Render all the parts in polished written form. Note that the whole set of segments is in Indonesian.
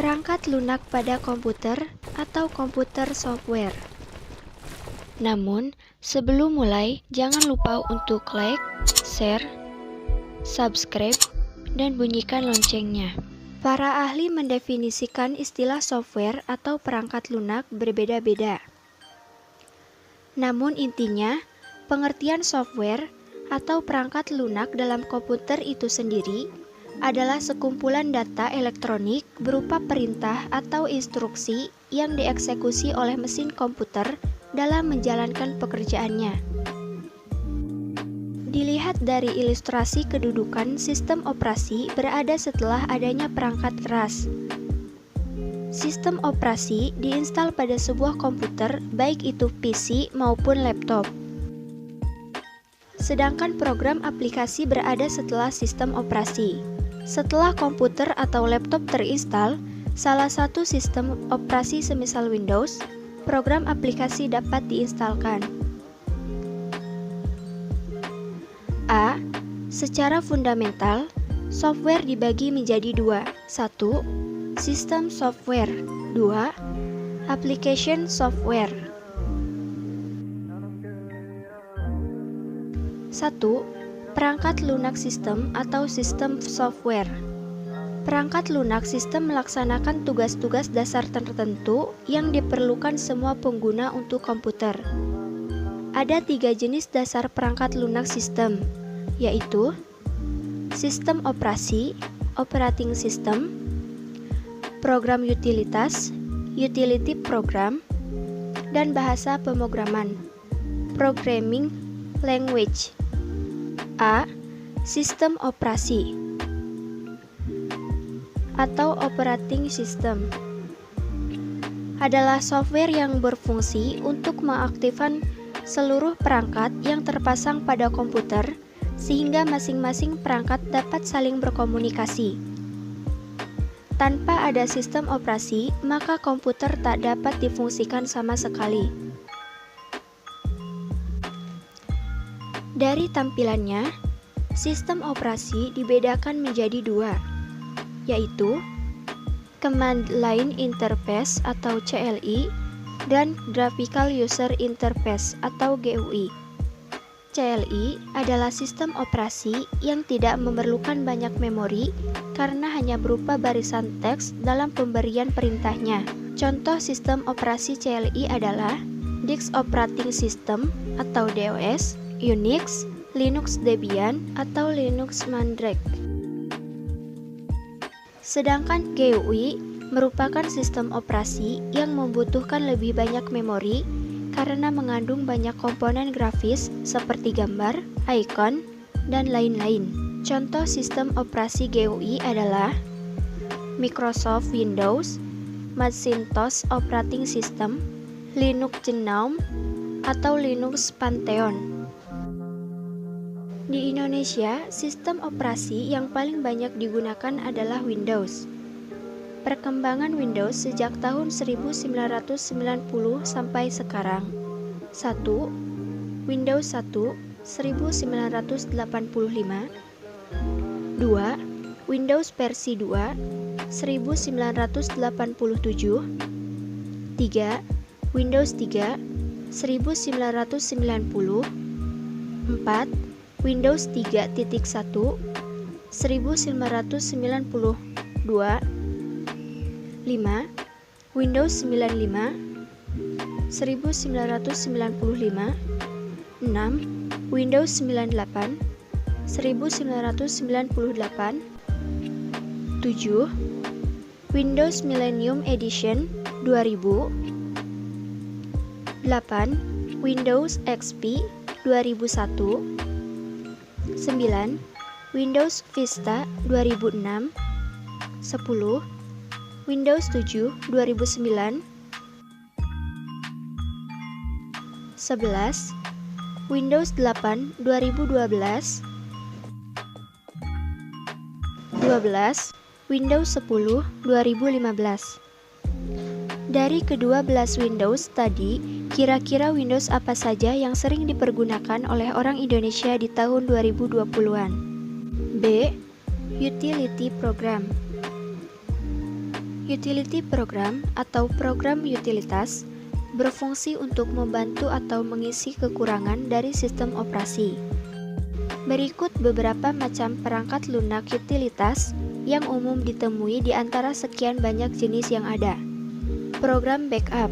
Perangkat lunak pada komputer atau komputer software. Namun, sebelum mulai, jangan lupa untuk like, share, subscribe, dan bunyikan loncengnya. Para ahli mendefinisikan istilah software atau perangkat lunak berbeda-beda. Namun intinya, pengertian software atau perangkat lunak dalam komputer itu sendiri adalah sekumpulan data elektronik berupa perintah atau instruksi yang dieksekusi oleh mesin komputer dalam menjalankan pekerjaannya. Dilihat dari ilustrasi kedudukan sistem operasi berada setelah adanya perangkat keras. Sistem operasi diinstal pada sebuah komputer, baik itu PC maupun laptop. Sedangkan program aplikasi berada setelah sistem operasi. Setelah komputer atau laptop terinstal, salah satu sistem operasi semisal Windows, program aplikasi dapat diinstalkan. A. Secara fundamental, software dibagi menjadi dua. 1. System software. 2. Application software. 1. Perangkat lunak sistem atau sistem software. Perangkat lunak sistem melaksanakan tugas-tugas dasar tertentu yang diperlukan semua pengguna untuk komputer. Ada 3 jenis dasar perangkat lunak sistem, yaitu sistem operasi, operating system, program utilitas, utility program, dan bahasa pemrograman, programming language. A. Sistem operasi atau operating system adalah software yang berfungsi untuk mengaktifkan seluruh perangkat yang terpasang pada komputer sehingga masing-masing perangkat dapat saling berkomunikasi. Tanpa ada sistem operasi, maka komputer tak dapat difungsikan sama sekali. Dari tampilannya, sistem operasi dibedakan menjadi dua, yaitu Command Line Interface atau CLI dan Graphical User Interface atau GUI. CLI adalah sistem operasi yang tidak memerlukan banyak memori karena hanya berupa barisan teks dalam pemberian perintahnya. Contoh sistem operasi CLI adalah Disk Operating System atau DOS, Unix, Linux Debian, atau Linux Mandrake. Sedangkan GUI merupakan sistem operasi yang membutuhkan lebih banyak memori karena mengandung banyak komponen grafis seperti gambar, icon, dan lain-lain. Contoh sistem operasi GUI adalah Microsoft Windows, Macintosh Operating System, Linux GNOME, atau Linux Pantheon. Di Indonesia, sistem operasi yang paling banyak digunakan adalah Windows. Perkembangan Windows sejak tahun 1990 sampai sekarang. 1. Windows 1 1985. 2. Windows versi 2 1987. 3. Windows 3 1990. 4. Windows 3.1 1992. 5. Windows 95 1995. 6. Windows 98 1998. 7. Windows Millennium Edition 2000. 8. Windows XP 2001. 9. Windows Vista 2006. 10. Windows 7 2009. 11. Windows 8 2012. 12. Windows 10 2015. Dari kedua belas Windows tadi, kira-kira Windows apa saja yang sering dipergunakan oleh orang Indonesia di tahun 2020-an? B. Utility Program. Utility program atau program utilitas berfungsi untuk membantu atau mengisi kekurangan dari sistem operasi. Berikut beberapa macam perangkat lunak utilitas yang umum ditemui di antara sekian banyak jenis yang ada. Program backup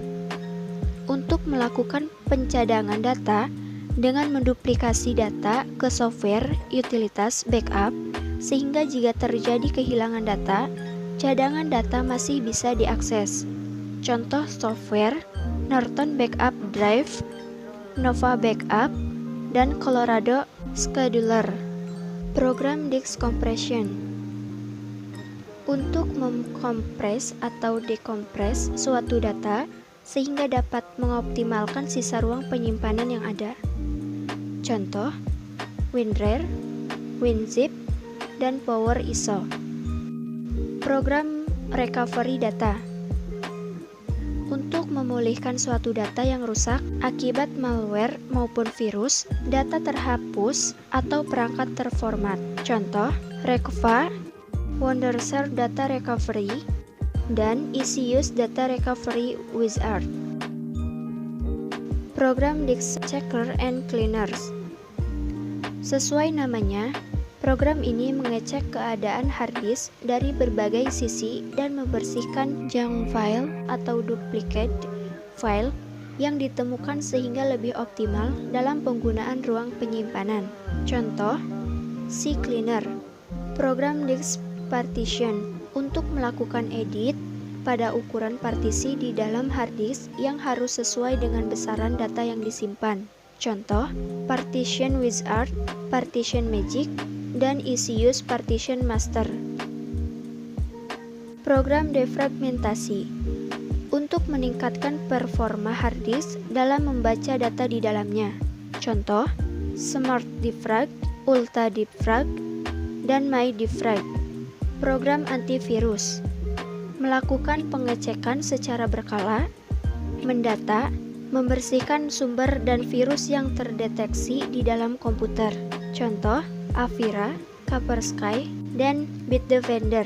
untuk melakukan pencadangan data dengan menduplikasi data ke software utilitas backup, sehingga jika terjadi kehilangan data, cadangan data masih bisa diakses. Contoh software Norton Backup Drive, Nova Backup, dan Colorado Scheduler. Program disk compression untuk mengkompres atau dekompres suatu data sehingga dapat mengoptimalkan sisa ruang penyimpanan yang ada. Contoh WinRAR, WinZip, dan PowerISO. Program recovery data untuk memulihkan suatu data yang rusak akibat malware maupun virus, data terhapus atau perangkat terformat. Contoh Reqva, Wondershare Data Recovery, dan EasyUse Data Recovery Wizard. Program Disk Checker and Cleaners. Sesuai namanya, program ini mengecek keadaan hard disk dari berbagai sisi dan membersihkan junk file atau duplicate file yang ditemukan sehingga lebih optimal dalam penggunaan ruang penyimpanan. Contoh, CCleaner, program disk partition untuk melakukan edit pada ukuran partisi di dalam hard disk yang harus sesuai dengan besaran data yang disimpan. Contoh, Partition Wizard, Partition Magic, dan EasyUse Partition Master. Program defragmentasi untuk meningkatkan performa hard disk dalam membaca data di dalamnya. Contoh, Smart Defrag, Ultra Defrag, dan My Defrag. Program antivirus melakukan pengecekan secara berkala, mendata, membersihkan sumber dan virus yang terdeteksi di dalam komputer. Contoh, Avira, Kaspersky, dan Bitdefender.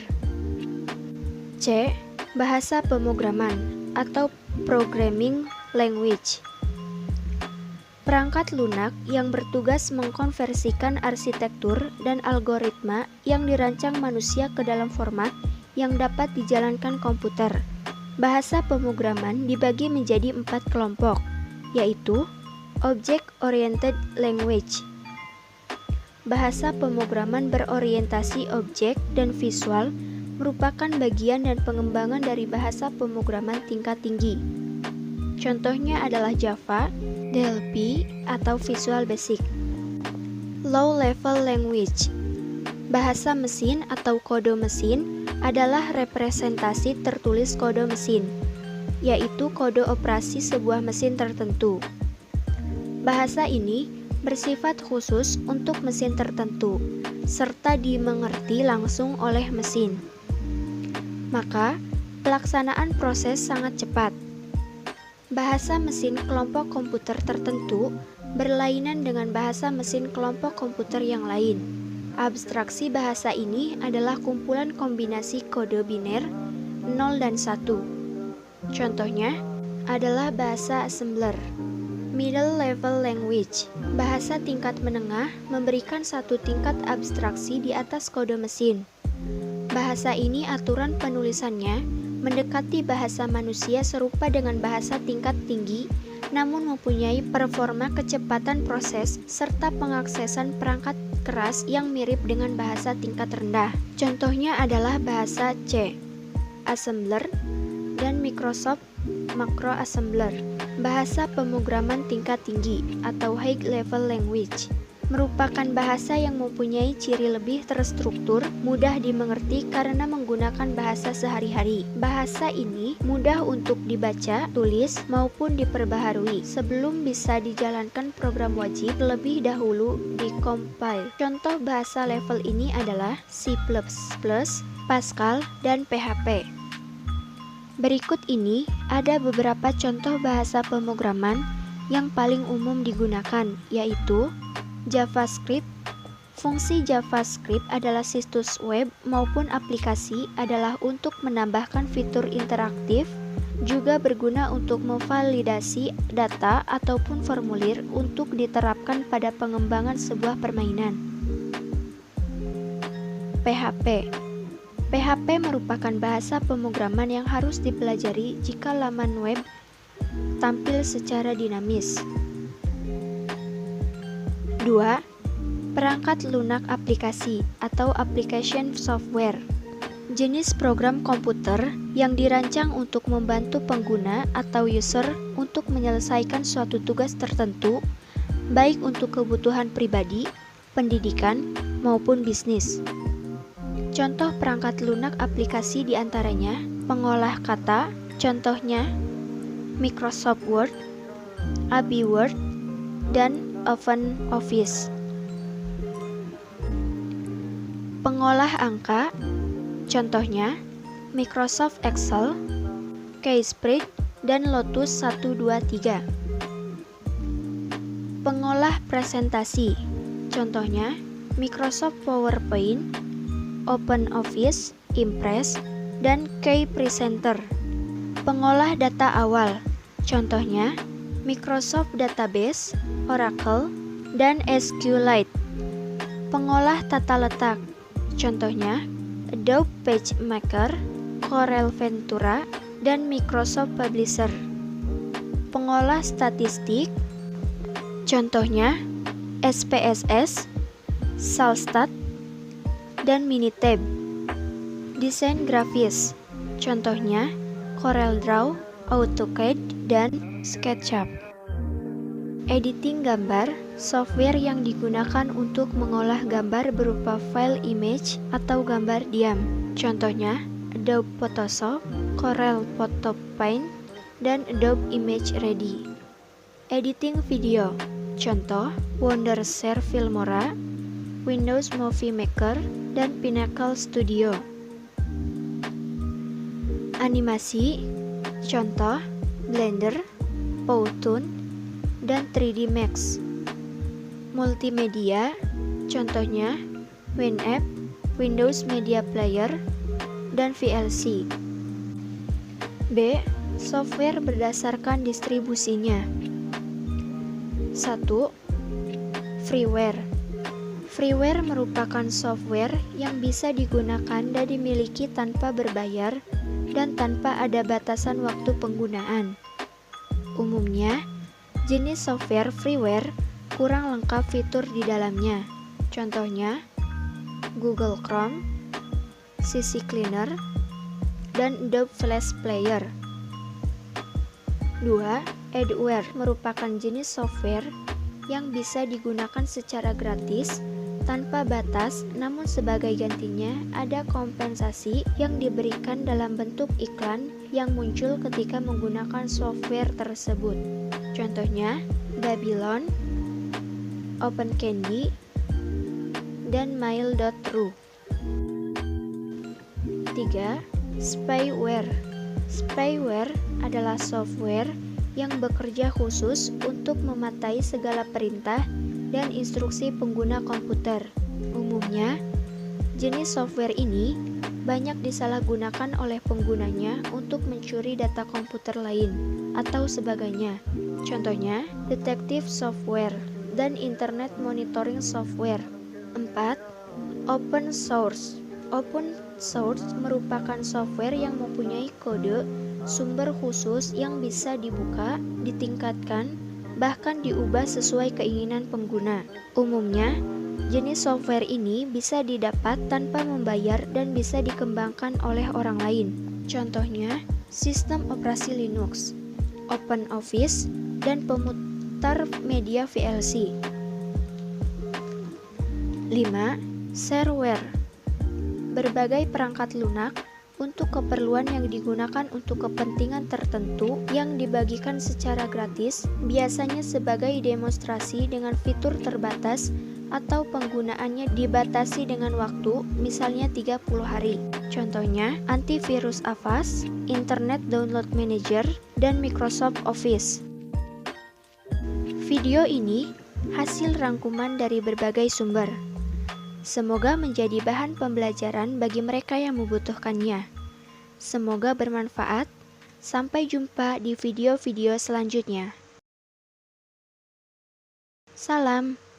C. Bahasa pemrograman atau programming language. Perangkat lunak yang bertugas mengkonversikan arsitektur dan algoritma yang dirancang manusia ke dalam format yang dapat dijalankan komputer. Bahasa pemrograman dibagi menjadi 4 kelompok, yaitu Object-Oriented Language. Bahasa pemrograman berorientasi objek dan visual merupakan bagian dan pengembangan dari bahasa pemrograman tingkat tinggi. Contohnya adalah Java, DLP, atau Visual Basic. Low Level Language. Bahasa mesin atau kode mesin adalah representasi tertulis kode mesin, yaitu kode operasi sebuah mesin tertentu. Bahasa ini bersifat khusus untuk mesin tertentu, serta dimengerti langsung oleh mesin. Maka, pelaksanaan proses sangat cepat. Bahasa mesin kelompok komputer tertentu berlainan dengan bahasa mesin kelompok komputer yang lain. Abstraksi bahasa ini adalah kumpulan kombinasi kode biner 0 dan 1. Contohnya adalah bahasa assembler. Middle Level Language. Bahasa tingkat menengah memberikan satu tingkat abstraksi di atas kode mesin. Bahasa ini aturan penulisannya mendekati bahasa manusia serupa dengan bahasa tingkat tinggi, namun mempunyai performa kecepatan proses serta pengaksesan perangkat keras yang mirip dengan bahasa tingkat rendah. Contohnya adalah bahasa C, Assembler, dan Microsoft Macro Assembler. Bahasa pemrograman tingkat tinggi atau High Level Language merupakan bahasa yang mempunyai ciri lebih terstruktur, mudah dimengerti karena menggunakan bahasa sehari-hari. Bahasa ini mudah untuk dibaca, tulis, maupun diperbaharui. Sebelum bisa dijalankan program wajib lebih dahulu dikompil. Contoh bahasa level ini adalah C++, Pascal, dan PHP. Berikut ini ada beberapa contoh bahasa pemrograman yang paling umum digunakan, yaitu JavaScript, Fungsi JavaScript adalah situs web maupun aplikasi adalah untuk menambahkan fitur interaktif, juga berguna untuk memvalidasi data ataupun formulir untuk diterapkan pada pengembangan sebuah permainan. PHP. PHP merupakan bahasa pemrograman yang harus dipelajari jika laman web tampil secara dinamis. 2. Perangkat lunak aplikasi atau application software. Jenis program komputer yang dirancang untuk membantu pengguna atau user untuk menyelesaikan suatu tugas tertentu, baik untuk kebutuhan pribadi, pendidikan, maupun bisnis. Contoh perangkat lunak aplikasi diantaranya pengolah kata, contohnya Microsoft Word, AB Word, dan OpenOffice. Pengolah angka, contohnya Microsoft Excel, Keysprint, dan Lotus 123. Pengolah presentasi, contohnya Microsoft PowerPoint, OpenOffice, Impress, dan Keypresenter. Pengolah data awal, contohnya Microsoft Database, Oracle, dan SQLite. Pengolah tata letak, contohnya Adobe PageMaker, Corel Ventura, dan Microsoft Publisher. Pengolah statistik, contohnya SPSS, Salstat, dan Minitab. Desain grafis, contohnya CorelDRAW, AutoCAD, dan SketchUp. Editing gambar, software yang digunakan untuk mengolah gambar berupa file image atau gambar diam. Contohnya Adobe Photoshop, Corel Photo Paint, dan Adobe Image Ready. Editing video, contoh Wondershare Filmora, Windows Movie Maker, dan Pinnacle Studio. Animasi, contoh Blender, Powtoon, dan 3D Max. Multimedia, contohnya WinApp, Windows Media Player, dan VLC. B. Software berdasarkan distribusinya. 1. Freeware. Freeware merupakan software yang bisa digunakan dan dimiliki tanpa berbayar dan tanpa ada batasan waktu penggunaan. Umumnya, jenis software freeware kurang lengkap fitur di dalamnya. Contohnya, Google Chrome, CC Cleaner, dan Adobe Flash Player. 2. Adware merupakan jenis software yang bisa digunakan secara gratis tanpa batas, namun sebagai gantinya ada kompensasi yang diberikan dalam bentuk iklan yang muncul ketika menggunakan software tersebut. Contohnya Babylon, OpenCandy, dan Mail.ru. 3. Spyware. Spyware adalah software yang bekerja khusus untuk mematai segala perintah dan instruksi pengguna komputer. Umumnya, jenis software ini banyak disalahgunakan oleh penggunanya untuk mencuri data komputer lain atau sebagainya. Contohnya, detektif software dan internet monitoring software. 4. Open source. Open source merupakan software yang mempunyai kode sumber khusus yang bisa dibuka, ditingkatkan, bahkan diubah sesuai keinginan pengguna. Umumnya, jenis software ini bisa didapat tanpa membayar dan bisa dikembangkan oleh orang lain. Contohnya, sistem operasi Linux, OpenOffice, dan pemutar media VLC. 5. Shareware. Berbagai perangkat lunak untuk keperluan yang digunakan untuk kepentingan tertentu yang dibagikan secara gratis, biasanya sebagai demonstrasi dengan fitur terbatas atau penggunaannya dibatasi dengan waktu, misalnya 30 hari. Contohnya, antivirus Avast, Internet Download Manager, dan Microsoft Office. Video ini hasil rangkuman dari berbagai sumber. Semoga menjadi bahan pembelajaran bagi mereka yang membutuhkannya. Semoga bermanfaat. Sampai jumpa di video-video selanjutnya. Salam.